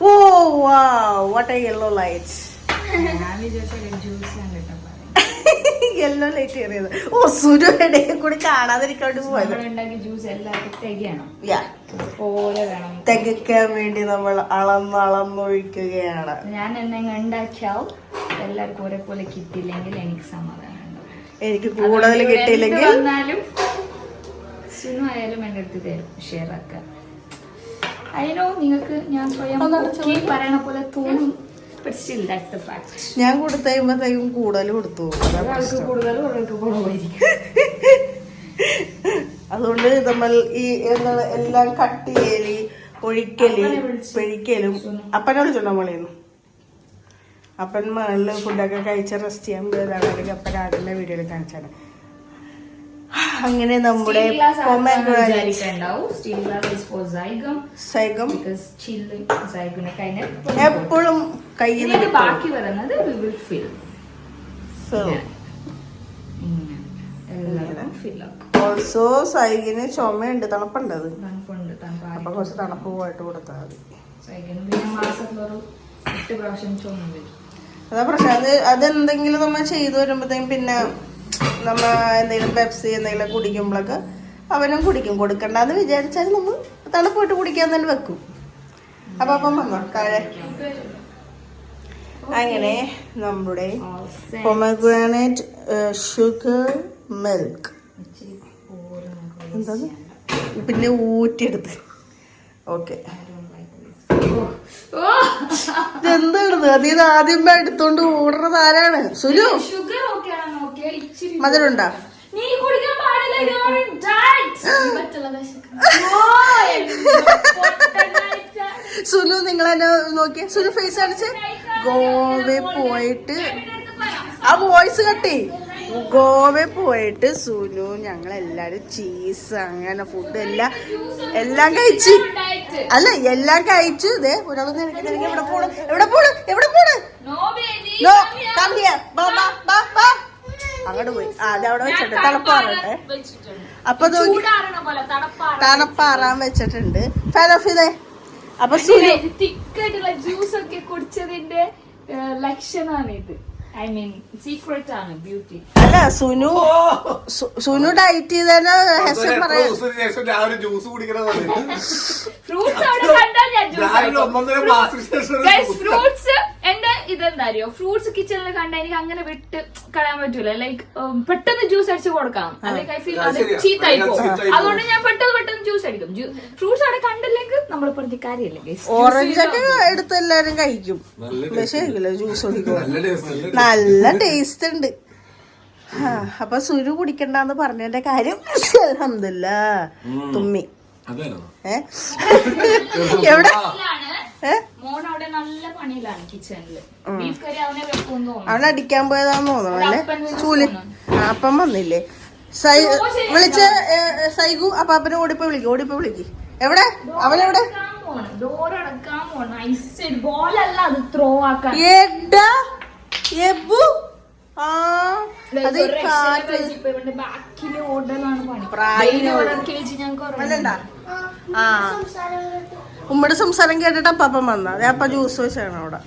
Oh what a yellow light. Yellow light കയറിയത്. ഓ സുനു ഇടയിൽ കൂടി കാണാതിരിക്കാണ്ട് പോയത്. തികയ്ക്കാൻ വേണ്ടി നമ്മൾ അളന്നൊഴിക്കുകയാണ്. ഞാൻ എന്തെങ്കിലും ഉണ്ടാക്കിയാൽ എല്ലാവർക്കും ഒരേപോലെ കിട്ടിയില്ലെങ്കിൽ എനിക്ക് സമാധാനം. എനിക്ക് കൂടുതൽ കിട്ടിയില്ലെങ്കിൽ സുനു ആയാലും എന്റെ അടുത്ത് തരും ഷെയർ ആക്കാൻ. അതിനോ നിങ്ങൾക്ക് ഞാൻ സ്വയം പറയണ പോലെ തോന്നും. ഞാൻ കൊടുത്തയുമ്പോഴത്തേക്കും കൂടുതൽ കൊടുത്തു. അതുകൊണ്ട് നമ്മൾ ഈ എല്ലാം കട്ട് ചെയ്യല്, പൊഴിക്കലും അപ്പനെ വിളിച്ചോണ്ട് നമ്മളിന്ന്. അപ്പൻ മകളില് ഫുഡൊക്കെ കഴിച്ച് റെസ്റ്റ് ചെയ്യാൻ പോയതാണെങ്കിൽ അപ്പൻ ആദ്യമേ വീഡിയോയിൽ കാണിച്ചാണ്. അങ്ങനെ നമ്മുടെ എപ്പോഴും കയ്യിൽ ബാക്കി വരുന്നത് ഓൾസോ സൈഗിന് ചുമയുണ്ട്, തണുപ്പുണ്ടത്. അപ്പൊ കുറച്ച് തണുപ്പ് പോയിട്ട് കൊടുത്താൽ മതി. അതാ പ്രശ്നം. അതെന്തെങ്കിലും നമ്മൾ ചെയ്തു വരുമ്പോഴത്തേക്കും പിന്നെ നമ്മ എന്തെങ്കിലും പെപ്സി എന്തെങ്കിലും കുടിക്കുമ്പോഴൊക്കെ അവനും കുടിക്കും. കൊടുക്കണ്ടെന്ന് വിചാരിച്ചാൽ നമ്മൾ തണുപ്പോയിട്ട് കുടിക്കാൻ തന്നെ വെക്കും. അപ്പം വന്നോ താഴെ. അങ്ങനെ നമ്മുടെ പൊമഗ്രാനൈറ്റ് ഷുഗർ മിൽക്ക് എന്താ പിന്നെ ഊറ്റിയെടുത്ത്. ഓക്കെ, എന്താണത്? അതിൽ ആദ്യമേ എടുത്തോണ്ട് ഓടുന്നത് ആരാണ്? സുലു. മധുരമുണ്ടോ? സുലു നിങ്ങളെന്നെ നോക്കിയ സുലു ഫേസ് കാണിച്ച്. ഗോവയിൽ പോയിട്ട് ആ വോയിസ് കട്ടി. ഗോവയിൽ പോയിട്ട് സുലു ഞങ്ങളെല്ലാരും ചീസ് അങ്ങനെ ഫുഡ് എല്ലാം കഴിച്ച് എല്ലാം കഴിച്ചു. ഇതേ ഒരാളൊന്നും എവിടെ പോണ് അങ്ങോട്ട് പോയി. അതവിടെ വെച്ചിട്ട് തണുപ്പാറട്ടെ. അപ്പൊ തണുപ്പാറാൻ വെച്ചിട്ടുണ്ട്. ഫാനോഫിതേ അപ്പൊ തിക്കായിട്ടുള്ള ജ്യൂസ് ഒക്കെ കുടിച്ചതിന്റെ ലക്ഷണമാണ് ഇത്. ഐ മീൻ സീക്രട്ട് ആണ് ബ്യൂട്ടി. അല്ല സുനു ഡയറ്റ് ചെയ്തതിന് രഹസ്യം പറയാം. ഫ്രൂട്ട്സ് അവിടെ കണ്ടാൽ ഞാൻ ഫ്രൂട്ട്സ് എന്റെ ഇതെന്താ അറിയോ, ഫ്രൂട്ട്സ് കിച്ചണിൽ കണ്ട എനിക്ക് അങ്ങനെ വിട്ട് കളയാൻ പറ്റൂല. ലൈക്ക് പെട്ടെന്ന് ജ്യൂസ് അടിച്ച് കൊടുക്കാം, അല്ലെങ്കിൽ ഐ ഫീൽ അത് ചീത്തായി പോകും. അതുകൊണ്ട് ഞാൻ പെട്ടെന്ന് ജ്യൂസ് അടിക്കും. ഫ്രൂട്ട്സ് അവിടെ കണ്ടില്ലെങ്കിൽ നമ്മൾ പറഞ്ഞ കാര്യമില്ല. ഓറഞ്ച് ഒക്കെ എടുത്ത് എല്ലാരും കഴിക്കും, പക്ഷേ ജ്യൂസ് കുടിക്കും. നല്ല ടേസ്റ്റ് ഉണ്ട്. അപ്പൊ സുരു കുടിക്കണ്ടെന്ന് പറഞ്ഞതിന്റെ കാര്യം അൽഹംദുലില്ലാ തുമ്മി. എവിടെ മോനവിടെ നല്ല പണിയിലാണ് കിച്ചണില്. ബീഫ് കറി അവനെ വെക്കുന്നു. അവൻ അടിക്കാൻ പോയതാന്ന് തോന്നുന്നു അല്ലേ? ചൂല് അപ്പം വന്നില്ലേ? വിളിച്ച സൈഗു അപ്പാപ്പനെ ഓടിപ്പോ വിളിക്ക്. എവിടെ അവനെവിടെ? ഡോറടക്കാൻ പോണം. ഐസ് ബോളല്ല അത് ത്രോ ആക്കാൻ. എടാ എബു അത് ബാക്കില് ഓടലാണ് പണി. ഉമ്മയുടെ സംസാരം കേട്ടിട്ട് അപ്പാപ്പൻ വന്ന അതെ. അപ്പ ജ്യൂസ് വെച്ചാണ് അവിടെ.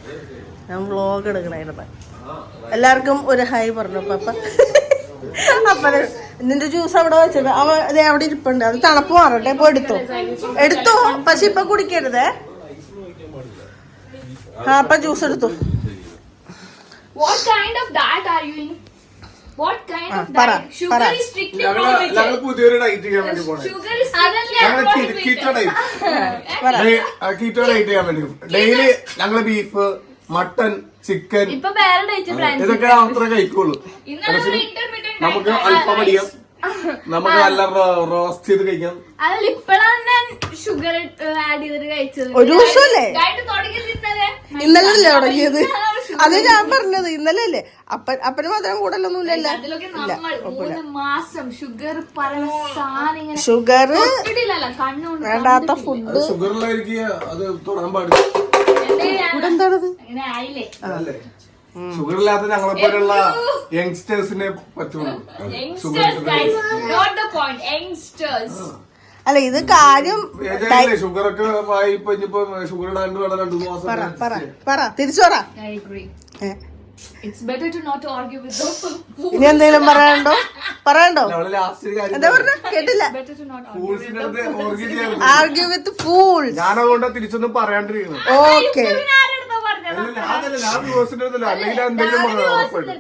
ഞാൻ വ്ലോഗ് എടുക്കണായിരുന്നു. എല്ലാവർക്കും ഒരു ഹായ് പറഞ്ഞു പപ്പ. അപ്പന് നിന്റെ ജ്യൂസ് അവിടെ വെച്ചിട്ട് അവ അതെ അവിടെ ഇരിപ്പുണ്ട്. അത് തണുപ്പ് മാറട്ടെ, ഇപ്പൊ എടുത്തോ പക്ഷെ ഇപ്പൊ കുടിക്കരുതേ. അപ്പൊ ജ്യൂസ് എടുത്തു. What kind of diet are you in? What kind of diet? Sugar is strictly prohibited. ഞങ്ങൾ പുതിയൊരു ഡയറ്റ് ചെയ്യാൻ വേണ്ടി പോണേ. Sugar is prohibited. Keto diet ചെയ്യാൻ വേണ്ടി ഡെയിലി ഞങ്ങള് ബീഫ്, മട്ടൺ, ചിക്കൻ ഇപ്പൊ വേറെ ഡേറ്റ് പ്ലാൻ ഇതൊക്കെ അത്ര കഴിക്കുള്ളൂ. നമുക്ക് അൽഫാം അടിക്കാം, നമുക്ക് നല്ല റോസ്റ്റ് ചെയ്ത് കഴിക്കാം. അതല്ല ഇപ്പഴാണ് ഞാൻ ഷുഗർ ആഡ് ചെയ്തിട്ട് കഴിച്ചത്. ഒരു ദിവസമല്ലേ? ഡയറ്റ് തുടങ്ങിയത് ഇന്നലെ അല്ലേ തുടങ്ങിയത്? അത് ഞാൻ പറഞ്ഞത് ഇന്നലെ അല്ലേ? അപ്പന് മാത്രം കൂടലൊന്നുമില്ലല്ലോ. അതിലൊക്കെ നമ്മൾ 3 മാസം ഷുഗർ പറയുന്ന സാധനം ഇങ്ങനെ ഷുഗർ കണ്ണുകൊണ്ട് വേണ്ടാത്ത ഫുഡ്. ഷുഗറിലായിരിക്കും അത് തുടങ്ങാൻ പാടില്ല. എന്താണത്? ഇങ്ങനെ ആയില്ലേ? ഷുഗർ ഇല്ലാത്ത ഞങ്ങളെ പോലുള്ള യങ്സ്റ്റേഴ്സിനെ പറ്റുള്ളൂ. അല്ല ഇത് കാര്യം. ഷുഗർ ഒക്കെ ഇപ്പൊ ഇനിയിപ്പോ ഷുഗർ ഇടാണ്ട് വേണം 2 മാസം. പറ തിരിച്ചു പറ. It's better to not argue with them. ഇനി എന്തെങ്കിലും പറയണ്ടോ? ലാസ്റ്റ് കാര്യം എന്താ പറഞ്ഞ കേട്ടില്ല. Better to not ഫൂൾസിന്റെ അടുത്ത് argue ചെയ്യാൻ. ആർഗ്യൂ വിത്ത് ഫൂൾസ്. ഞാനതുകൊണ്ട് തിരിച്ചൊന്നും പറയാണ്ടിരിക്കുന്നു. ഓക്കെ ഞാൻ ദിവസത്തിന്റെ അടുത്തല്ല, അല്ലെങ്കിൽ എന്തെങ്കിലും ഉറപ്പായിട്ട്.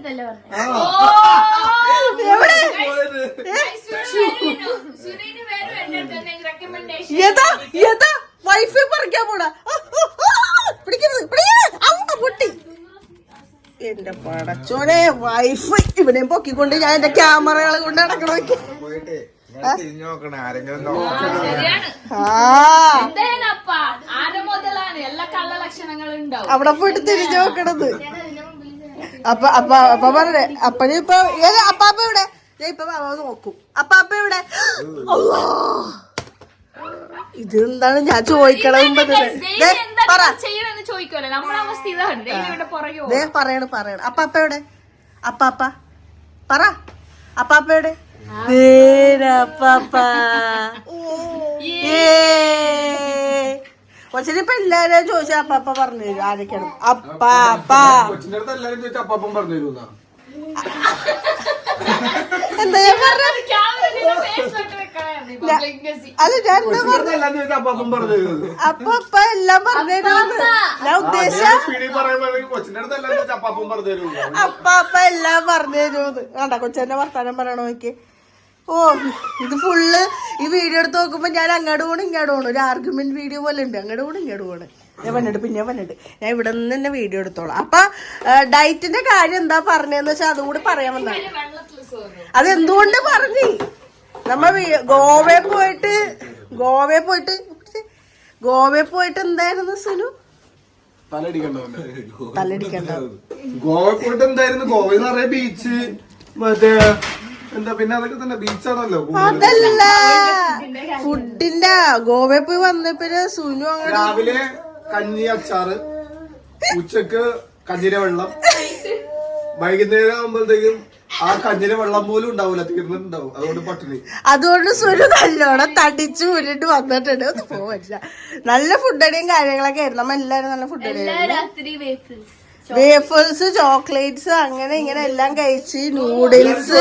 വൈഫൈ പറിക്കാൻ പോടാ. പൊട്ടി എന്റെ പടച്ചോനെ. വൈഫൈ ഇവിടെയും പൊക്കിക്കൊണ്ട് ഞാൻ എന്റെ ക്യാമറകളെ കൊണ്ട് നടക്കണ. അവിടെ പോയിട്ട് തിരിഞ്ഞു നോക്കണത്. അപ്പ പറഞ്ഞേ അപ്പനിപ്പൊ അപ്പാപ്പ എവിടെ? ഇപ്പൊ നോക്കും. അപ്പാപ്പ എവിടെ? ഇതെന്താണ് ഞാൻ ചോദിക്കണം. പറയണ അപ്പാപ്പ എവിടെ? അപ്പാപ്പ പറ. അപ്പാപ്പ എവിടെ? കൊച്ചിനിപ്പൊ എല്ലാരും ചോദിച്ചാ അപ്പാപ്പ പറഞ്ഞു തരും. ആരൊക്കെയാണ് അപ്പാപ്പ? കൊച്ചിന്റെ അടുത്ത് എല്ലാരും ചോദിച്ചാൽ അപ്പാപ്പം പറഞ്ഞു തരുന്ന. എന്താ ഞാൻ പറഞ്ഞ? അല്ല ഞാൻ അപ്പാപ്പം പറഞ്ഞു തരുന്നത്. അപ്പ എല്ലാം പറഞ്ഞു തരുമെന്ന് ഞാൻ ഉദ്ദേശിച്ച. കൊച്ചിന്റെ അടുത്ത് എല്ലാം ചോദിച്ചാൽ അപ്പാപ്പം പറഞ്ഞു തരുന്നു. അപ്പാപ്പ എല്ലാം പറഞ്ഞു തരുമെന്ന്. വേണ്ട കൊച്ചെന്നെ വർത്താനം പറയണോ നോക്കി. ഓ ഇത് ഫുള്ള് ഈ വീഡിയോ എടുത്ത് നോക്കുമ്പോ ഞാൻ അങ്ങോട്ട് പോകണം ഇങ്ങോട്ട് പോകണം. ഒരു ആർഗ്യുമെന്റ് വീഡിയോ പോലെ ഉണ്ട്. അങ്ങോട്ട് പോകണം ഇങ്ങോട്ട് പോകണം. ഞാൻ വന്നിട്ട് ഞാൻ ഇവിടെ നിന്ന് തന്നെ വീഡിയോ എടുത്തോളാം. അപ്പൊ ഡയറ്റിന്റെ കാര്യം എന്താ പറഞ്ഞതെന്ന് വെച്ചാൽ അതും കൂടി പറയാൻ വന്നതാണ്. അതെന്തുകൊണ്ട് പറഞ്ഞു? നമ്മ ഗോവയിൽ പോയിട്ട് എന്തായിരുന്നു സുനു? തലടിക്കണ്ട. ഗോവയിൽ പോയിട്ട് എന്തായിരുന്നു? ഗോവയിൽ നിറയെ ബീച്ച്, മറ്റേ എന്താ പിന്നെ അതൊക്കെ തന്നെ ബീച്ചാണല്ലോ. അതല്ല ഫുഡിന്റെ. ഗോവയിൽ പോയി വന്നപ്പോ സുനു അങ്ങനെ രാവിലെ കഞ്ഞി അച്ചാറ്, ഉച്ചക്ക് കഞ്ഞിര വെള്ളം, വൈകുന്നേരം ആകുമ്പോഴത്തേക്കും ആ കഞ്ഞിര വെള്ളം പോലും ഉണ്ടാവൂല, തീർന്നിട്ടുണ്ടാവും. അതുകൊണ്ട് പട്ടിണി. അതുകൊണ്ട് സുരു നല്ലോണം തടിച്ചു ഉരുട്ട് വന്നിട്ടുണ്ട്. അത് പോവില്ല. നല്ല ഫുഡടിയും കാര്യങ്ങളൊക്കെ ആയിരുന്നു. നമ്മ എല്ലാരും നല്ല ഫുഡടിയായിരുന്നു. വേഫിൾസ്, ചോക്ലേറ്റ്സ്, അങ്ങനെ ഇങ്ങനെ എല്ലാം കഴിച്ച് നൂഡിൽസ്.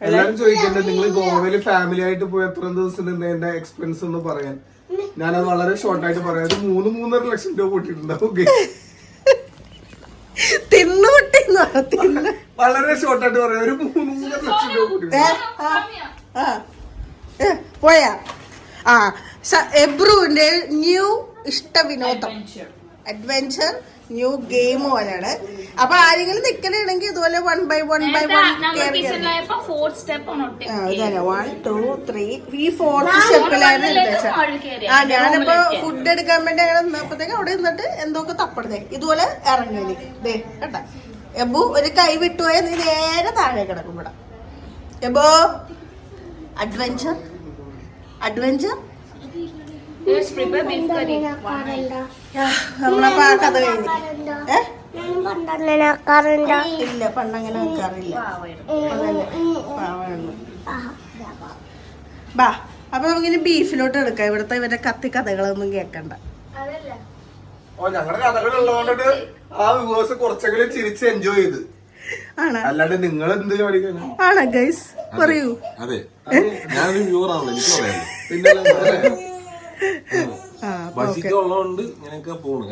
എല്ലാരും ചോദിക്കണ്ടേ നിങ്ങൾ ഗോവയില് ഫാമിലി ആയിട്ട് പോയി എത്ര ദിവസം നിന്ന് എന്റെ എക്സ്പെൻസ് ഒന്ന് പറയാൻ. ഞാനത് വളരെ ഷോർട്ടായിട്ട് പറയാം. ഒരു 3-3.5 ലക്ഷം രൂപ പൊട്ടിയിട്ടുണ്ടാവും. തിന്നു പൊട്ടിന്ന് തിന്ന്. വളരെ ഷോർട്ടായിട്ട് പറയാം, ഒരു 3-3.5 ലക്ഷം രൂപ പൊട്ടിയിട്ടുണ്ടാവും. പോയാ എബ്രുവിന്റെ ന്യൂ ഇഷ്ട വിനോദം അഡ്വെഞ്ചർ ന്യൂ ഗെയിം പോലെയാണ്. അപ്പൊ ആരെങ്കിലും നിക്കണെങ്കിൽ ഇതുപോലെ 1 by 1 by 1 ഇതന്നെ 1 2 3 ഈ 4th സ്റ്റെപ്പിലാണ് ഞാനിപ്പോ ഫുഡ് എടുക്കാൻ വേണ്ടി അങ്ങനെ നിന്നപ്പോഴത്തേക്ക് അവിടെ നിന്നിട്ട് എന്തൊക്കെ തപ്പടേ ഇതുപോലെ ഇറങ്ങി ദേ കേട്ടാ. എബു ഒരു കൈ വിട്ടുപോയാൽ നീ നേരെ താഴെ കിടക്കും ഇവിടെ. എബോ അഡ്വെഞ്ചർ അഡ്വെഞ്ചർ നമ്മളപ്പോ ആ കഥ കഴിഞ്ഞു. ഇല്ല പണ്ടങ്ങനെ വെക്കാറില്ല. ബാ അപ്പൊ നമുക്കിനി ബീഫിലോട്ട് എടുക്കാം. ഇവിടുത്തെ ഇവരുടെ കഥകളൊന്നും കേക്കണ്ട. ഞങ്ങളുടെ കഥകളുള്ളതുകൊണ്ടിട്ട് ആ വ്യൂവേഴ്സ് കുറച്ചെങ്കിലും ചിരിച്ച് എൻജോയ് ചെയ്ത്. അല്ലാണ്ട് നിങ്ങൾ എന്ത് കാണിക്കാനാ? ആണോ ഗൈസ് പറയൂ. അതെ ഞാനൊരു വ്യൂവർ ആണല്ലോ, എനിക്ക് പറയാം. ബസിക്ക് ഉള്ളതുകൊണ്ട് ഇങ്ങനെയൊക്കെ പോണു.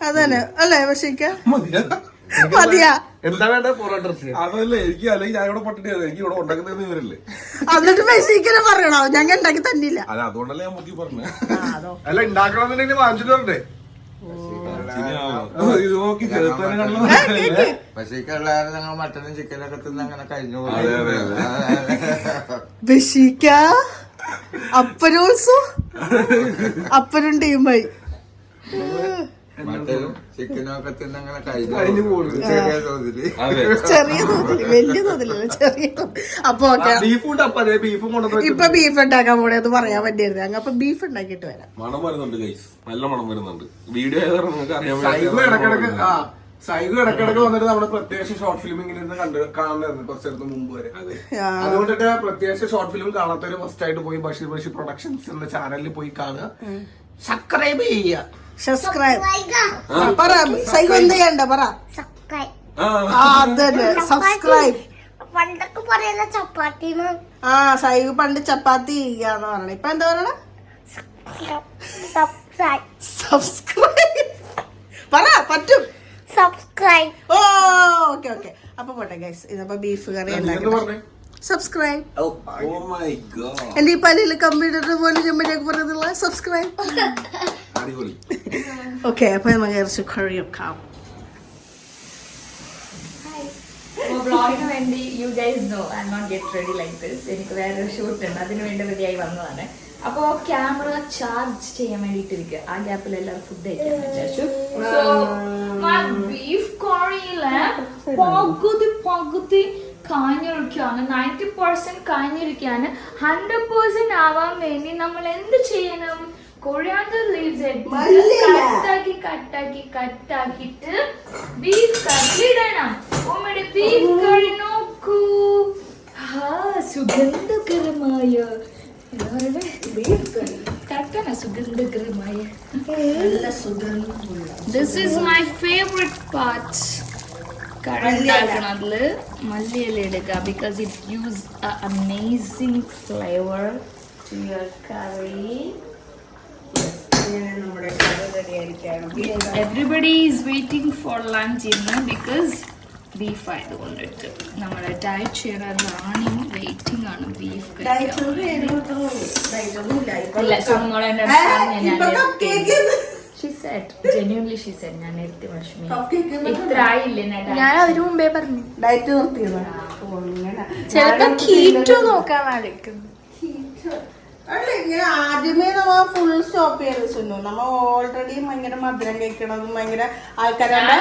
അതന്നെ അല്ലേ ബസിക്ക മതിയാ. എന്താ വേണ്ട പൊറോട്ട? അതല്ലേ എനിക്ക്, അല്ലെങ്കിൽ ഞാൻ ഇവിടെ പട്ടിണി എനിക്ക് ഇവിടെ ഉണ്ടാക്കുന്നതെന്ന് ഇവരല്ലേ. എന്നിട്ട് ബസിക്കനെ പറയണോ ഞങ്ങൾ ഉണ്ടാക്കി തന്നില്ല? അല്ല അതുകൊണ്ടല്ലേ ഞാൻ മുക്കി പറഞ്ഞു. അല്ല ഉണ്ടാക്കണമെന്നുണ്ടെങ്കിൽ വാങ്ങിച്ചിട്ട് വരണ്ടേ? ഇത് നോക്കി ചെറുത്താനും പശുക്കളാരും ഞങ്ങൾ മട്ടനും ചിക്കനൊക്കെ തിന്ന് അങ്ങനെ കഴിഞ്ഞു. ബസിക്ക അപ്പനോൾസോ അപ്പനും ടീമായി മട്ടനും ചിക്കനും ഒക്കെ തിന്ന് അങ്ങനെ കഴിഞ്ഞു പോകുന്നു ചെറിയ തോതില്. ചെറിയ തോതില് വലിയ തോതിലല്ല ചെറിയ തോതിൽ. അപ്പൊ ഇപ്പൊ ബീഫ് ഉണ്ടാക്കാൻ പോണേ അത് പറയാൻ പറ്റിയത്. അങ്ങ് അപ്പൊ ബീഫ് ഉണ്ടാക്കിയിട്ട് വരാം. മണം വരുന്നുണ്ട് ഗൈസ്, നല്ല മണം വരുന്നുണ്ട്. വീഡിയോ നിങ്ങൾക്ക് അറിയാൻ സൈഗു ഇടക്കിടക്ക് വന്നിട്ട് നമ്മുടെ പ്രത്യേക ഷോർട്ട് ഫിലിം ഇങ്ങനെ കാണുന്നായിരുന്നു കുറച്ചേരത്ത് മുമ്പ് വരെ. അതുകൊണ്ടിട്ട് പ്രത്യേക ഷോർട്ട് ഫിലിം കാണാത്തവര് ഫസ്റ്റ് ആയിട്ട് പോയി ബഷീർ പ്രൊഡക്ഷൻസ് എന്ന ചാനലിൽ പോയി കാണുക, സബ്സ്ക്രൈബ് ചെയ്യുക. സബ്സ്ക്രൈബ് പറ സൈഗു എന്ത് ചെയ്യണ്ട പറ. അതന്നെ സബ്സ്ക്രൈബ്. പണ്ടൊക്കെ പറയുന്ന ചപ്പാത്തി. സൈഗു പണ്ട് ചപ്പാത്തി ചെയ്യാന്ന് പറയണ. ഇപ്പൊ എന്താ പറയണ? സബ്സ്ക്രൈബ് പറ പറ്റും. സബ്സ്ക്രൈബ്. ഓക്കെ ഓക്കെ അപ്പൊ പോട്ടെ ഗൈസ്. ഇതപ്പോ ബീഫ് കറി ഉണ്ടാക്കി സബ്സ്ക്രൈബ്. എന്റെ ഈ പല്ലില് കമ്പ്യൂട്ടർ പോലെ ചെമ്മലേക്ക് പറയുന്നുള്ള സബ്സ്ക്രൈബ്. ഓക്കെ അപ്പൊ നമുക്ക് ഇറച്ചി കറി വെക്കാം. വ്ളോഗിന് വേണ്ടി you guys no I am not get ready like this. എനിക്ക് വേറെ ഷൂട്ട് ഉണ്ട്, അതിന് വേണ്ടി റെഡിയായി വന്നതാണ്. അപ്പോ ക്യാമറ ചാർജ് ചെയ്യാൻ വേണ്ടിട്ട് ഇരിക്കുക. ആ ഗ്യാപ്പിൽ എല്ലാവരും ഫുഡ് കഴിക്കാൻ വിചാരിച്ചു. ബീഫ് കറിയില് പകുതി കാഞ്ഞിരിക്കുകയാണ്. 90% കാഞ്ഞിരിക്കുകയാണ്. 100% ആവാൻ വേണ്ടി നമ്മൾ എന്ത് ചെയ്യണം? കൊറിയാണ്ടർ ലീവ്സ് കട്ടാക്കിട്ട് ബീഫ് കറി ഇടണം. ഓമ്മയുടെ ബീഫ് കറി നോക്കൂ, സുഗന്ധകരമായ സുഗന്ധകരമായ. This is my favorite part. കറി ഉണ്ടാക്കണതില് മല്ലിയില എടുക്കുക, because it gives an amazing flavor to your curry. Everybody is waiting for lunch because beef ആയതുകൊണ്ടിട്ട് നമ്മുടെ ഡയറ്റ് ചെയ്യുന്ന റാണിയും വെയിറ്റിംഗ് ആണ് ബീഫ് ഞാൻ നേരത്തെ ഇത്ര ആയില്ലേ ഞാൻ അതിനു മുമ്പേ പറഞ്ഞു ഡയറ്റ് നിർത്തിയതാ. ചിലപ്പോ കീറ്റോ നോക്കാൻ നടക്കുന്നു. അല്ല ഇങ്ങനെ ആദ്യമേ നമ്മ ഫുൾ സ്റ്റോപ്പ് ചെയ്ത് സുന്നു. നമ്മ ഓൾറെഡി ഭയങ്കര മധുരം കഴിക്കണതും ഭയങ്കര ആൾക്കാരുടെ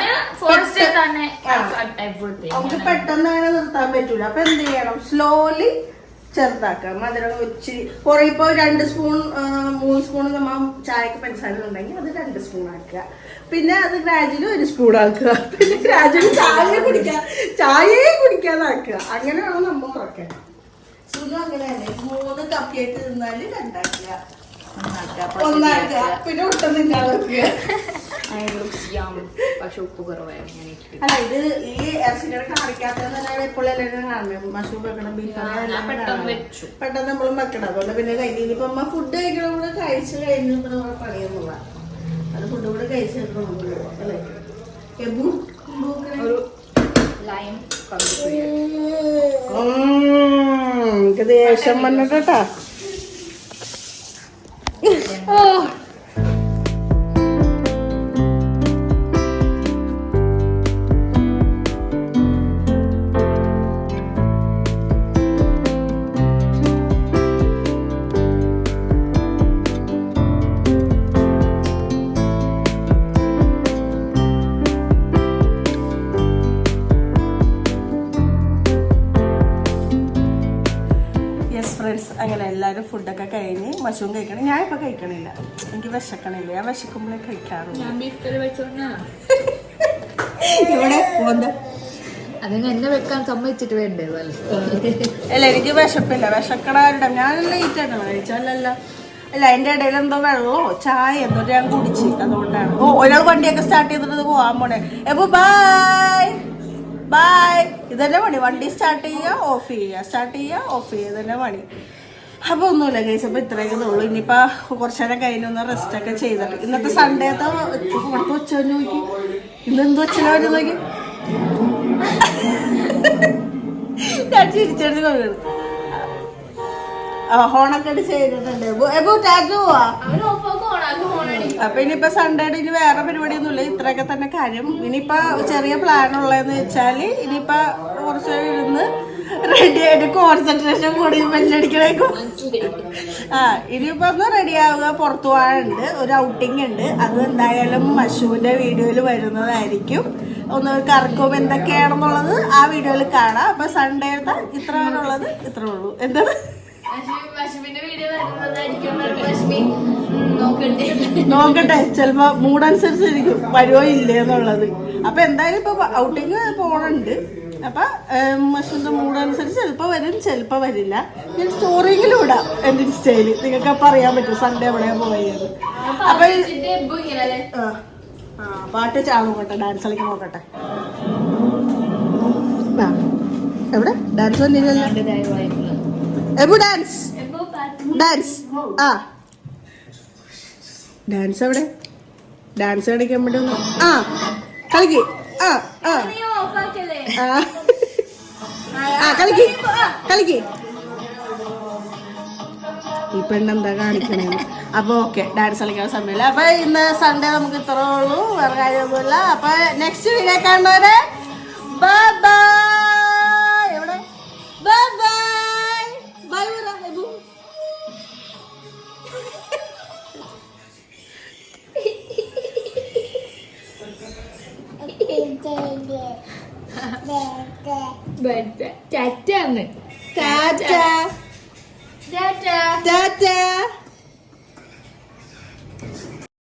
നമുക്ക് പെട്ടെന്ന് അങ്ങനെ നിർത്താൻ പറ്റൂല. അപ്പൊ എന്ത് ചെയ്യണം? സ്ലോലി ചെറുതാക്കുക. മധുരം ഇച്ചിരി കുറെ ഇപ്പൊ 2 സ്പൂൺ 3 സ്പൂൺ നമ്മ ചായക്ക് പഞ്ചസാര ഉണ്ടെങ്കിൽ അത് 2 സ്പൂൺ ആക്കുക. പിന്നെ അത് ഗ്രാജുവലി 1 സ്പൂൺ ആക്കുക. പിന്നെ ഗ്രാജുവലി ചായയെ കുടിക്കാതാക്കുക. അങ്ങനെയാണ് നമ്മൾ കുറയ്ക്കാൻ. സുഖം അങ്ങനെയാണ്. 3 കപ്പ് കേക്ക് തിന്നാല് 2 ആക്കുക, 1 ആക്കുക, പിന്നെ ഒട്ടും തിന്നാക്കുക. പക്ഷെ ഉപ്പ് കുറവായിരുന്നു. അല്ല ഇത് ഈ ഇറച്ചിക്കറി കാണിക്കാത്തത് തന്നെയാണ് എപ്പോഴും എല്ലാവരും കാണുന്നത്. മഷ്റൂം വെക്കണം, ബീഫ് പെട്ടെന്ന് നമ്മളും വെക്കണം. അതുകൊണ്ട് പിന്നെ കഴിഞ്ഞ ഇനിയിപ്പോ അമ്മ ഫുഡ് കഴിക്കണം കൂടെ കഴിച്ചു കഴിഞ്ഞിട്ട് നമ്മുടെ പണിയൊന്നുമില്ല. അത് ഫുഡ് കൂടെ കഴിച്ചിട്ട് നമുക്ക് പോവാം അല്ലേ? ഒരു ലൈം എനിക്ക് ദേഷ്യം വന്നിട്ടാ. ഫ്രണ്ട്സ്, അങ്ങനെ എല്ലാവരും ഫുഡൊക്കെ കഴിഞ്ഞ് മശൂം കഴിക്കണം. ഞാനിപ്പോൾ കഴിക്കണില്ല, എനിക്ക് വിശക്കണില്ല. ഞാൻ വിശക്കുമ്പോഴേ കഴിക്കാറുള്ളൂ. ഞാൻ ബീഫ് കറി വെച്ചോണ്ടാ ഇവിടെ പോന്താ അതങ്ങ് എന്നെ വെക്കാൻ സമ്മതിച്ചിട്ട് വേണ്ടേ? അല്ല, എനിക്ക് വിശപ്പില്ല. വിശക്കണവരുടെ ഞാൻ ലേറ്റ് ആയിട്ടാണ് കഴിച്ചാലല്ല. അല്ല, അതിൻ്റെ ഇടയിൽ എന്തോ വെള്ളമോ ചായ എന്തോ ഞാൻ കുടിച്ച്, അതുകൊണ്ടാണ്. ഒരാൾ വണ്ടിയൊക്കെ സ്റ്റാർട്ട് ചെയ്തിട്ട് പോകാൻ പോണേ. എപ്പോ ബായ് ബായ്. ഇതന്നെ പണി, വണ്ടി സ്റ്റാർട്ട് ചെയ്യുക ഓഫ് ചെയ്യുക, സ്റ്റാർട്ട് ചെയ്യുക ഓഫ് ചെയ്യുക, ഇതന്നെ പണി. അപ്പോൾ ഒന്നുമില്ല ഗൈസ്, അപ്പോൾ ഇത്രയൊക്കെ ഉള്ളൂ. ഇനിയിപ്പോൾ കുറച്ച് നേരം കഴിഞ്ഞൊന്ന് റെസ്റ്റൊക്കെ ചെയ്തിട്ട് ഇന്നത്തെ സൺഡേത്തെ ഇവിടുത്തെ വെച്ചോന്ന് നോക്കി. ഇന്നെന്ത് വെച്ചാലോ അവര് നോക്കി. ഞാൻ ചിരിച്ചടിച്ച് കൊണ്ടുവരും. ഹോണൊക്കെ അടിച്ച് ചെയ്തിട്ടുണ്ട്. പോവാ. അപ്പൊ ഇനിയിപ്പോ സൺഡേയുടെ ഇനി വേറെ പരിപാടിയൊന്നുമില്ല, ഇത്രയൊക്കെ തന്നെ കാര്യം. ഇനിയിപ്പോ ചെറിയ പ്ലാൻ ഉള്ളതെന്ന് വെച്ചാല് ഇനിയിപ്പോ കുറച്ച് ഇരുന്ന് റെഡി ആയിട്ട് കോൺസെൻട്രേഷൻ കൂടി ബെല്ലടിക്കണേക്കും. ഇനിയിപ്പോ ഒന്ന് റെഡി ആവുക, പുറത്തു പോകാനുണ്ട്, ഒരു ഔട്ടിംഗ് ഉണ്ട്. അത് എന്തായാലും മശുവിന്റെ വീഡിയോയിൽ വരുന്നതായിരിക്കും. ഒന്ന് കറക്കും എന്തൊക്കെയാണെന്നുള്ളത് ആ വീഡിയോയിൽ കാണാം. അപ്പൊ സൺഡേത്തെ ഇത്ര വരെയുള്ളത് ഇത്രേ ഉള്ളൂ. എന്താണ് നോക്കട്ടെ, ചിലപ്പോ മൂടനുസരിച്ചിരിക്കും വരുമോ ഇല്ലേ എന്നുള്ളത്. അപ്പൊ എന്തായാലും ഇപ്പൊ ഔട്ടിങ് പോണുണ്ട്. അപ്പൊ മഷൂന്റെ മൂടനുസരിച്ച് ചിലപ്പോ വരും, ചിലപ്പോ വരില്ല. ഞാൻ സ്റ്റോറിയെങ്കിലും ഇടാം എന്റെ ഇൻസ്റ്റയില്, നിങ്ങൾക്ക് അപ്പൊ അറിയാൻ പറ്റും സൺഡേ എവിടെയാ പോയത്. അപ്പൊ പാട്ട് നോക്കട്ടെ, ഡാൻസ് കളിക്കാൻ നോക്കട്ടെ. എവിടെ ഡാൻസ് വന്നില്ലല്ലോ. എബു ഡാൻസ് ഡാൻസ് ഡാൻസ് എവിടെ? ഡാൻസ് കളിക്കാൻ വേണ്ടി ഒന്ന് കളിക്ക്. കളിക്ക്. ഈ പെണ്ണെന്താ കാണിക്കണേ? അപ്പൊ ഓക്കെ, ഡാൻസ് കളിക്കാൻ സമയമില്ല. അപ്പൊ ഇന്ന് സൺഡേ നമുക്ക് ഇത്രേ ഉള്ളൂ, വേറെ കാര്യമൊന്നുമില്ല. അപ്പൊ നെക്സ്റ്റ് വീഡിയോ കാണുന്നവരെ ബൈ ബൈ. എവിടെ bye bye bye എബു. Tata. Tata.